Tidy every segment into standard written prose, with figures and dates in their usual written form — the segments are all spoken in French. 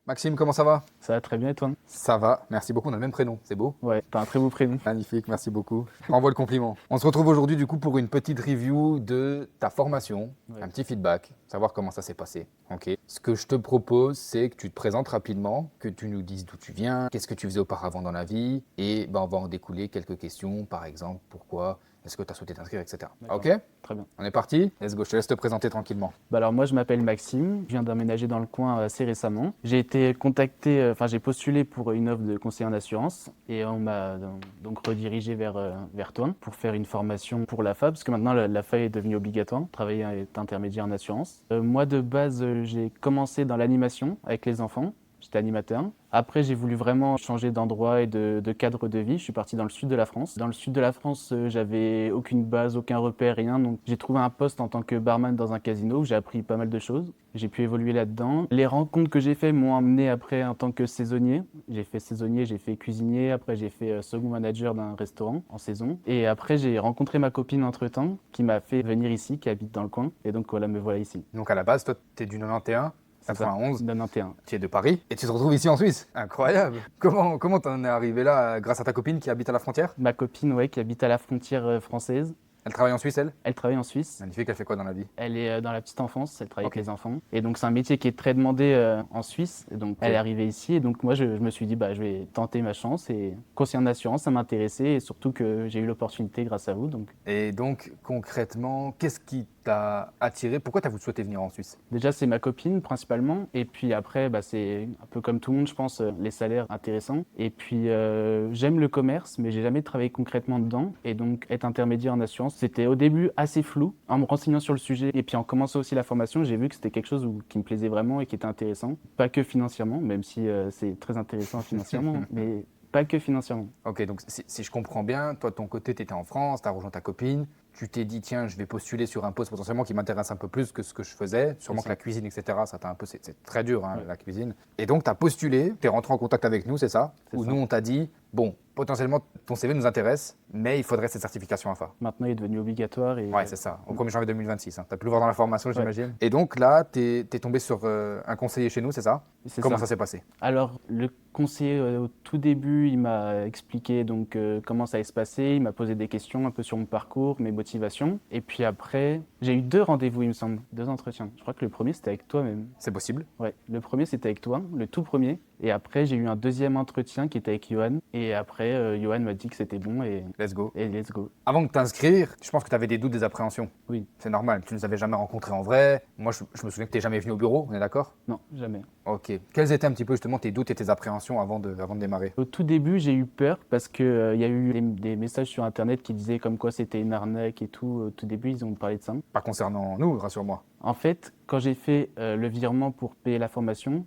Maxime, comment ça va? Ça va très bien et toi? Ça va, merci beaucoup, on a le même prénom, c'est beau. Ouais, t'as un très beau prénom. Magnifique, merci beaucoup. Je renvoie le compliment. On se retrouve aujourd'hui du coup pour une petite review de ta formation, Ouais. un petit feedback, savoir comment ça s'est passé. Ok. Ce que je te propose, c'est que tu te présentes rapidement, que tu nous dises d'où tu viens, qu'est-ce que tu faisais auparavant dans la vie, et ben, on va en découler quelques questions, par exemple, pourquoi est-ce que tu as souhaité t'inscrire, etc. D'accord. Ok? Très bien. On est parti? Let's go, je te laisse te présenter tranquillement. Alors moi je m'appelle Maxime, je viens d'emménager dans le coin assez récemment. J'ai été contacté, j'ai postulé pour une offre de conseiller en assurance et on m'a donc redirigé vers toi pour faire une formation pour l'AFA parce que maintenant l'AFA est devenue obligatoire, travailler est intermédiaire en assurance. Moi de base j'ai commencé dans l'animation avec les enfants. J'étais animateur. Après, j'ai voulu vraiment changer d'endroit et de cadre de vie. Je suis parti dans le sud de la France. Dans le sud de la France, j'avais aucune base, aucun repère, rien. Donc, j'ai trouvé un poste en tant que barman dans un casino où j'ai appris pas mal de choses. J'ai pu évoluer là-dedans. Les rencontres que j'ai faites m'ont amené après en tant que saisonnier. J'ai fait saisonnier, j'ai fait cuisinier. Après, j'ai fait second manager d'un restaurant en saison. Et après, j'ai rencontré ma copine entre-temps qui m'a fait venir ici, qui habite dans le coin. Et donc, voilà, me voilà ici. Donc à la base, toi, tu es du 91? C'est ça, 91, 91. tu es de Paris et tu te retrouves ici en Suisse. Incroyable. Comment t'en es arrivé là grâce à ta copine qui habite à la frontière? Ma copine, ouais, qui habite à la frontière française. Elle travaille en Suisse, elle? Elle travaille en Suisse. Magnifique, elle fait quoi dans la vie? Elle est dans la petite enfance, elle travaille Ok. avec les enfants. Et donc, c'est un métier qui est très demandé en Suisse. Et donc, elle est arrivée ici. Et donc, moi, je me suis dit, je vais tenter ma chance. Et conseiller en assurance, ça m'intéressait. Et surtout que j'ai eu l'opportunité grâce à vous. Donc, Et donc, concrètement, qu'est-ce qui t'a attiré? Pourquoi t'as souhaité venir en Suisse? déjà, c'est ma copine principalement. Et puis après, c'est un peu comme tout le monde, je pense, les salaires intéressants. Et puis, j'aime le commerce, mais j'ai jamais travaillé concrètement dedans. Et donc, être intermédiaire en assurance, c'était au début assez flou. En me renseignant sur le sujet et puis en commençant aussi la formation, j'ai vu que c'était quelque chose qui me plaisait vraiment et qui était intéressant. Pas que financièrement, même si c'est très intéressant financièrement, mais pas que financièrement. Ok, donc si je comprends bien, toi de ton côté, tu étais en France, tu as rejoint ta copine, tu t'es dit, tiens, je vais postuler sur un poste potentiellement qui m'intéresse un peu plus que ce que je faisais, sûrement que la cuisine, etc., ça t'a un peu, c'est très dur, hein, Ouais. la cuisine. Et donc, tu as postulé, tu es rentré en contact avec nous, c'est ça? C'est Où ça. nous, on t'a dit, bon, potentiellement, ton CV nous intéresse, mais il faudrait cette certification AFA. Maintenant, il est devenu obligatoire. Et, Ouais, c'est ça, au 1er janvier 2026. Tu as pu le voir dans la formation, Ouais. j'imagine. Et donc là, tu es tombé sur un conseiller chez nous, c'est ça? c'est Comment ça. ça s'est passé? Alors, le conseiller, au tout début, il m'a expliqué donc comment ça allait se passer. Il m'a posé des questions un peu sur mon parcours, mes motivations. Et puis après, j'ai eu 2 rendez-vous, il me semble, 2 entretiens. Je crois que le premier, c'était avec toi même. C'est possible? Ouais, le premier, c'était avec toi, le tout premier. Et après, j'ai eu un deuxième entretien qui était avec Johan. Et après, Johan m'a dit que c'était bon Let's go. et let's go. Avant de t'inscrire, je pense que tu avais des doutes, des appréhensions. Oui, C'est normal, tu ne nous avais jamais rencontrés en vrai. Moi, je me souviens que tu n'es jamais venu au bureau, on est d'accord? non, jamais. Ok. Quels étaient un petit peu justement tes doutes et tes appréhensions avant de démarrer? Au tout début, j'ai eu peur parce que il y a eu des messages sur Internet qui disaient comme quoi c'était une arnaque et tout. Au tout début, ils ont parlé de ça. Pas concernant nous, rassure-moi. En fait, quand j'ai fait le virement pour payer la formation,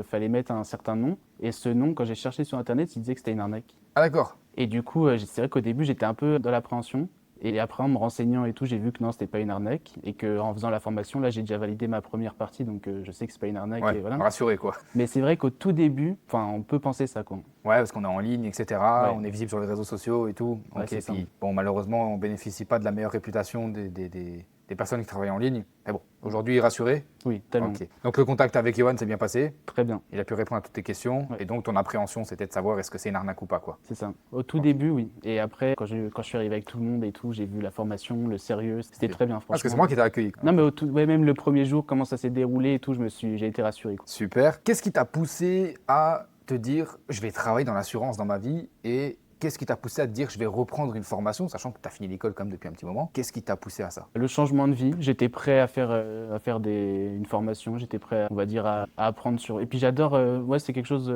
fallait mettre un certain nom. Et ce nom, quand j'ai cherché sur Internet, il disait que c'était une arnaque. Ah d'accord. Et du coup, c'est vrai qu'au début, j'étais un peu dans l'appréhension. Et après, en me renseignant et tout, j'ai vu que non, c'était pas une arnaque. Et qu'en faisant la formation, là, j'ai déjà validé ma première partie. Donc, je sais que c'est pas une arnaque. Ouais, Et voilà. rassuré quoi. Mais c'est vrai qu'au tout début, on peut penser ça, quoi. Ouais, parce qu'on est en ligne, etc. Ouais. On est visible sur les réseaux sociaux et tout. Ouais, Ok, c'est ça. puis bon, malheureusement, on bénéficie pas de la meilleure réputation des personnes qui travaillent en ligne. Mais bon, aujourd'hui, rassuré. Oui, tellement. Ok. Donc le contact avec Johan s'est bien passé. Très bien. Il a pu répondre à toutes tes questions. Ouais. Et donc ton appréhension, c'était de savoir est-ce que c'est une arnaque ou pas quoi. C'est ça. Au tout début, oui. Et après, quand je suis arrivé avec tout le monde et tout, j'ai vu la formation, le sérieux. C'était très bien, franchement. Parce que c'est moi qui t'ai accueilli. Non, mais même le premier jour, comment ça s'est déroulé et tout, j'ai été rassuré, quoi. Super. Qu'est-ce qui t'a poussé à te dire je vais travailler dans l'assurance dans ma vie et qu'est-ce qui t'a poussé à te dire je vais reprendre une formation, sachant que tu as fini l'école quand même depuis un petit moment? Qu'est-ce qui t'a poussé à ça? Le changement de vie, j'étais prêt à faire une formation, j'étais prêt, on va dire, à apprendre sur. Et puis j'adore, ouais, c'est quelque chose,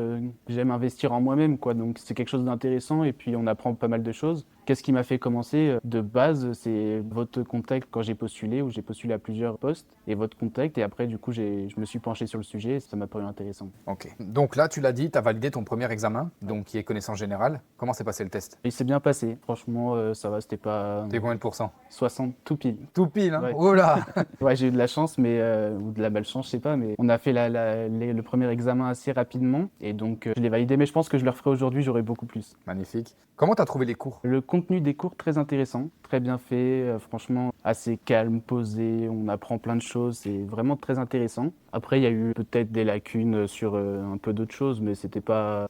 j'aime investir en moi-même, quoi. Donc c'est quelque chose d'intéressant et puis on apprend pas mal de choses. Qu'est-ce qui m'a fait commencer? De base, c'est votre contact quand j'ai postulé, où j'ai postulé à plusieurs postes, et votre contact. Et après, du coup, je me suis penché sur le sujet et ça m'a paru intéressant. Ok. Donc là, tu l'as dit, tu as validé ton premier examen, donc qui est connaissance générale. Comment s'est passé le test? Et il s'est bien passé. Franchement, ça va, c'était pas T'es combien de pourcents? 60 tout pile. Tout pile, hein? Ouais. Oh là! Ouais, j'ai eu de la chance, ou de la malchance, je sais pas, mais on a fait le premier examen assez rapidement et donc je l'ai validé, mais je pense que je le referai aujourd'hui, j'aurai beaucoup plus. Magnifique. Comment tu as trouvé les cours? Le contenu des cours, très intéressant, très bien fait, franchement, assez calme, posé, on apprend plein de choses, c'est vraiment très intéressant. Après, il y a eu peut-être des lacunes sur un peu d'autres choses, mais c'était pas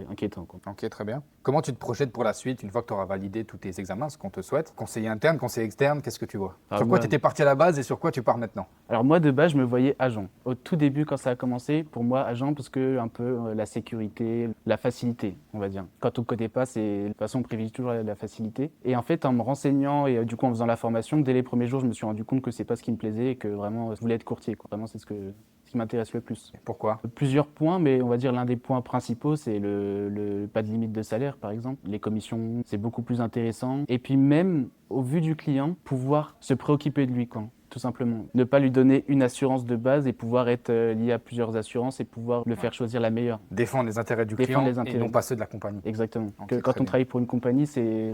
inquiétant, quoi. Ok, très bien. Comment tu te projettes pour la suite une fois que tu auras validé tous tes examens, ce qu'on te souhaite? Conseiller interne, conseiller externe, qu'est-ce que tu vois? Ah, Sur quoi moi- tu étais parti à la base et sur quoi tu pars maintenant? Alors moi, de base, je me voyais agent. Au tout début, quand ça a commencé, pour moi, agent, parce que un peu la sécurité, la facilité, on va dire. Quand on ne connaît pas, c'est de toute façon, on privilégie toujours la facilité. Et en fait, en me renseignant et du coup en faisant la formation, dès les premiers jours, je me suis rendu compte que c'est pas ce qui me plaisait et que vraiment, je voulais être courtier, quoi. Vraiment, c'est ce qui m'intéresse le plus. Pourquoi? Plusieurs points, mais on va dire l'un des points principaux, c'est le pas de limite de salaire, par exemple. Les commissions, c'est beaucoup plus intéressant. Et puis même, au vu du client, pouvoir se préoccuper de lui, quoi. Tout simplement. Ne pas lui donner une assurance de base et pouvoir être lié à plusieurs assurances et pouvoir le faire choisir la meilleure. Défendre les intérêts du Défendre client les intérêts. et non pas ceux de la compagnie. Exactement. Ok, Que très quand on bien. travaille pour une compagnie, c'est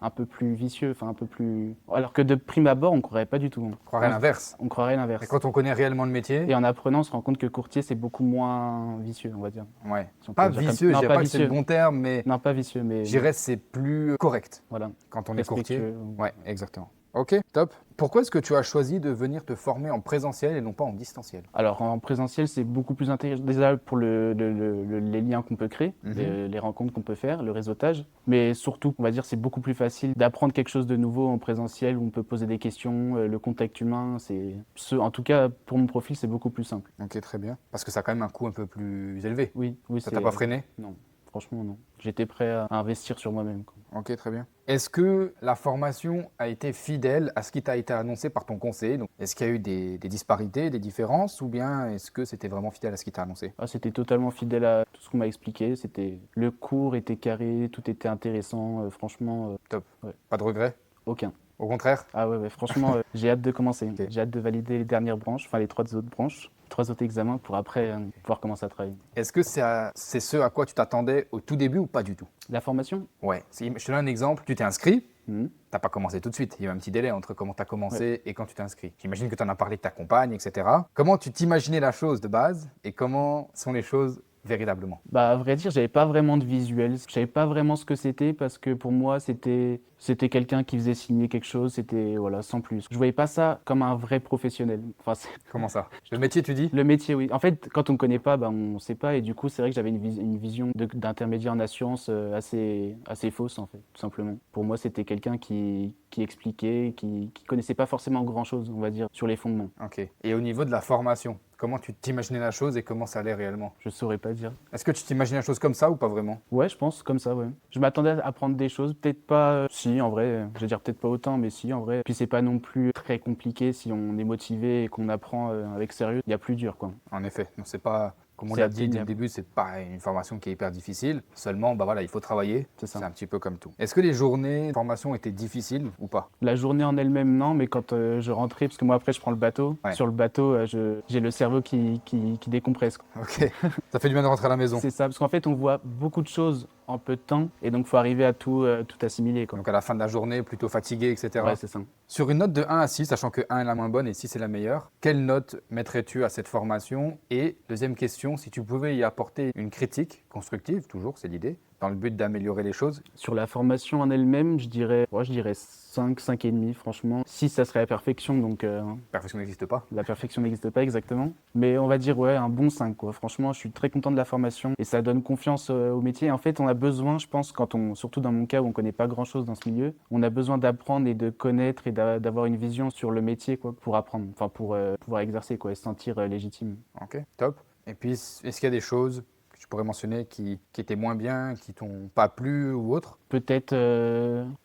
un peu plus vicieux, enfin un peu plus. Alors que de prime abord, on ne croirait pas du tout. On croirait l'inverse. On croirait Et l'inverse. quand on connaît réellement le métier, Et en apprenant, on se rend compte que courtier, c'est beaucoup moins vicieux, on va dire. ouais. Si on Pas peut le dire vicieux, je Non, dirais pas que c'est le bon terme, mais Non, pas vicieux, mais je dirais que c'est plus correct voilà. quand on est courtier. Respectueux. Ouais, exactement. Ok, top. Pourquoi est-ce que tu as choisi de venir te former en présentiel et non pas en distanciel? Alors en présentiel, c'est beaucoup plus intéressant déjà pour les liens qu'on peut créer, les rencontres qu'on peut faire, le réseautage. Mais surtout, on va dire, c'est beaucoup plus facile d'apprendre quelque chose de nouveau en présentiel où on peut poser des questions, le contact humain. En tout cas, pour mon profil, c'est beaucoup plus simple. Ok, très bien. Parce que ça a quand même un coût un peu plus élevé. Oui, Ça t'a pas freiné? Non, franchement, non. J'étais prêt à investir sur moi-même, quoi. Ok, très bien. Est-ce que la formation a été fidèle à ce qui t'a été annoncé par ton conseiller? Donc, est-ce qu'il y a eu des disparités, des différences, ou bien est-ce que c'était vraiment fidèle à ce qui t'a annoncé? Ah, c'était totalement fidèle à tout ce qu'on m'a expliqué. Le cours était carré, tout était intéressant. Franchement, Top. ouais. Pas de regrets? Aucun. Au contraire? Ah ouais, franchement, j'ai hâte de commencer. Ok. J'ai hâte de valider les dernières branches, enfin les 3 autres branches, 3 autres examens pour après pouvoir commencer à travailler. Est-ce que c'est ce à quoi tu t'attendais au tout début ou pas du tout? La formation? Ouais. Je te donne un exemple. Tu t'es inscrit, Mhm. t'as pas commencé tout de suite. Il y a eu un petit délai entre comment tu as commencé et quand tu t'es inscrit. J'imagine que tu en as parlé de ta compagne, etc. Comment tu t'imaginais la chose de base et comment sont les choses véritablement? Bah, à vrai dire, j'avais pas vraiment de visuel. Je savais pas vraiment ce que c'était parce que pour moi, c'était quelqu'un qui faisait signer quelque chose. C'était, voilà, sans plus. Je voyais pas ça comme un vrai professionnel. Enfin, Comment ça? Le métier, tu dis? le métier, oui. En fait, quand on ne connaît pas, bah, on ne sait pas. Et du coup, c'est vrai que j'avais une vision d'intermédiaire en assurance assez fausse, en fait, tout simplement. Pour moi, c'était quelqu'un qui expliquait, qui connaissait pas forcément grand-chose, on va dire, sur les fondements. Ok. Et au niveau de la formation, comment tu t'imaginais la chose et comment ça allait réellement? Je saurais pas dire. Est-ce que tu t'imaginais la chose comme ça ou pas vraiment? Ouais, je pense, comme ça, ouais. Je m'attendais à apprendre des choses, peut-être pas, si, en vrai, je vais dire peut-être pas autant, mais si, en vrai. Puis c'est pas non plus très compliqué si on est motivé et qu'on apprend avec sérieux. Il y a plus dur, quoi. En effet, non, c'est pas, comme on C'est l'a dit dès le atteignable. début, c'est pas une formation qui est hyper difficile. Seulement, bah voilà, il faut travailler. C'est ça. C'est un petit peu comme tout. Est-ce que les journées de formation étaient difficiles ou pas? La journée en elle-même, non, mais quand je rentrais, parce que moi après je prends le bateau, Ouais. sur le bateau, j'ai le cerveau qui décompresse, quoi. Ok. Ça fait du bien de rentrer à la maison. C'est ça, parce qu'en fait on voit beaucoup de choses en peu de temps, et donc il faut arriver à tout assimiler, quoi. Donc à la fin de la journée, plutôt fatigué, etc. Ouais, c'est ça. Sur une note de 1 à 6, sachant que 1 est la moins bonne et 6 est la meilleure, quelle note mettrais-tu à cette formation? Et deuxième question, si tu pouvais y apporter une critique constructive, toujours, c'est l'idée, dans le but d'améliorer les choses. Sur la formation en elle-même, je dirais 5, 5,5 franchement. 6, ça serait la perfection, donc Perfection n'existe pas. la perfection n'existe pas exactement. Mais on va dire, ouais, un bon 5, quoi. Franchement, je suis très content de la formation et ça donne confiance au métier. En fait, on a besoin, je pense, surtout dans mon cas où on ne connaît pas grand-chose dans ce milieu, on a besoin d'apprendre et de connaître et d'avoir une vision sur le métier, quoi, pour apprendre, enfin pour pouvoir exercer, quoi, et se sentir légitime. Ok, top. Et puis, est-ce qu'il y a des choses que tu pourrais mentionner qui étaient moins bien, qui t'ont pas plu ou autre? Peut-être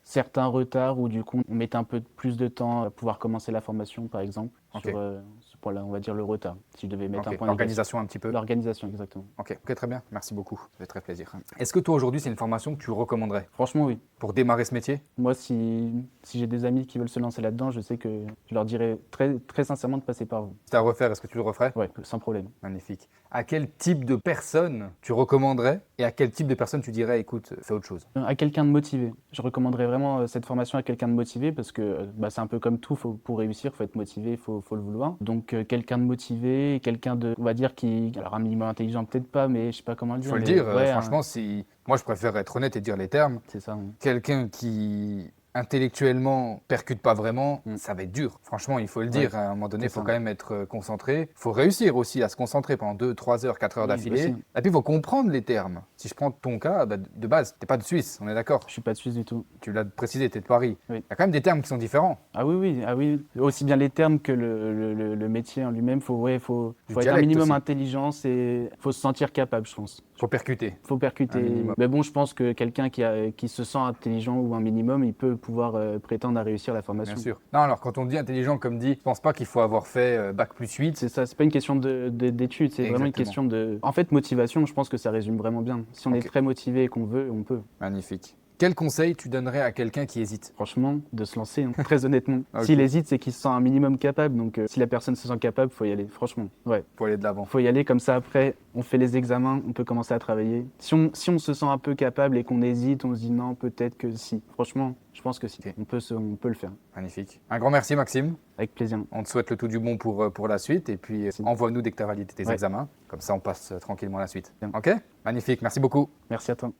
certains retards où du coup on met un peu plus de temps à pouvoir commencer la formation, par exemple, Ok. sur ce point-là, on va dire le retard, si je devais mettre Ok. un point négatif. L'organisation un petit peu. L'organisation, exactement. Ok, très bien. Merci beaucoup. Ça fait très plaisir. Est-ce que toi aujourd'hui, c'est une formation que tu recommanderais Franchement, oui. pour démarrer ce métier? Moi, si j'ai des amis qui veulent se lancer là-dedans, je sais que je leur dirais très, très sincèrement de passer par vous. Si tu as à refaire, est-ce que tu le referais? Ouais, sans problème. Magnifique. À quel type de personne tu recommanderais et à quel type de personne tu dirais, écoute, fais autre chose? À quelqu'un de motivé. Je recommanderais vraiment cette formation à quelqu'un de motivé parce que c'est un peu comme tout, pour réussir, il faut être motivé, il faut le vouloir. Donc quelqu'un de motivé, quelqu'un de, on va dire, alors un minimum intelligent peut-être pas, mais je sais pas comment le Il dire. faut le mais dire, ouais, franchement, si... moi je préfère être honnête et dire les termes. c'est ça. Quelqu'un qui intellectuellement percute pas vraiment, ça va être dur. Franchement, il faut le dire. À un moment donné, il c'est faut ça. quand même être concentré. Il faut réussir aussi à se concentrer pendant 2, 3 heures, 4 heures Oui, d'affilée. aussi. Et puis, il faut comprendre les termes. Si je prends ton cas, bah, de base, t'es pas de Suisse, on est d'accord. Je suis pas de Suisse du tout. Tu l'as précisé, t'es de Paris. Oui. Il y a quand même des termes qui sont différents. Ah oui, oui, ah oui. Aussi bien les termes que le métier en lui-même. Faut Du être un dialecte minimum aussi. intelligent et faut se sentir capable, je pense. Faut percuter. Faut Un percuter. minimum. Mais bon, je pense que quelqu'un qui se sent intelligent ou un minimum, il peut pouvoir prétendre à réussir la formation. Bien sûr. Non, alors quand on dit intelligent, comme dit, je pense pas qu'il faut avoir fait bac+8. C'est ça, c'est pas une question d'études, c'est vraiment une Exactement. question de. En fait, motivation, je pense que ça résume vraiment bien. Si on est Ok. très motivé et qu'on veut, on peut. Magnifique. Quel conseil tu donnerais à quelqu'un qui hésite? Franchement, de se lancer, hein, très honnêtement. Ok. S'il hésite, c'est qu'il se sent un minimum capable. Donc, si la personne se sent capable, faut y aller. Franchement, ouais. Faut aller de l'avant. Faut y aller comme ça. Après, on fait les examens, on peut commencer à travailler. Si on se sent un peu capable et qu'on hésite, on se dit non, peut-être que si. Franchement, je pense que si. Ok. On peut le faire. Magnifique. Un grand merci, Maxime. Avec plaisir. On te souhaite le tout du bon pour la suite. Et puis, Merci. envoie-nous dès que tu as validé tes Ouais. examens. Comme ça, on passe tranquillement à la suite. Bien. Ok? Magnifique. Merci beaucoup. Merci à toi.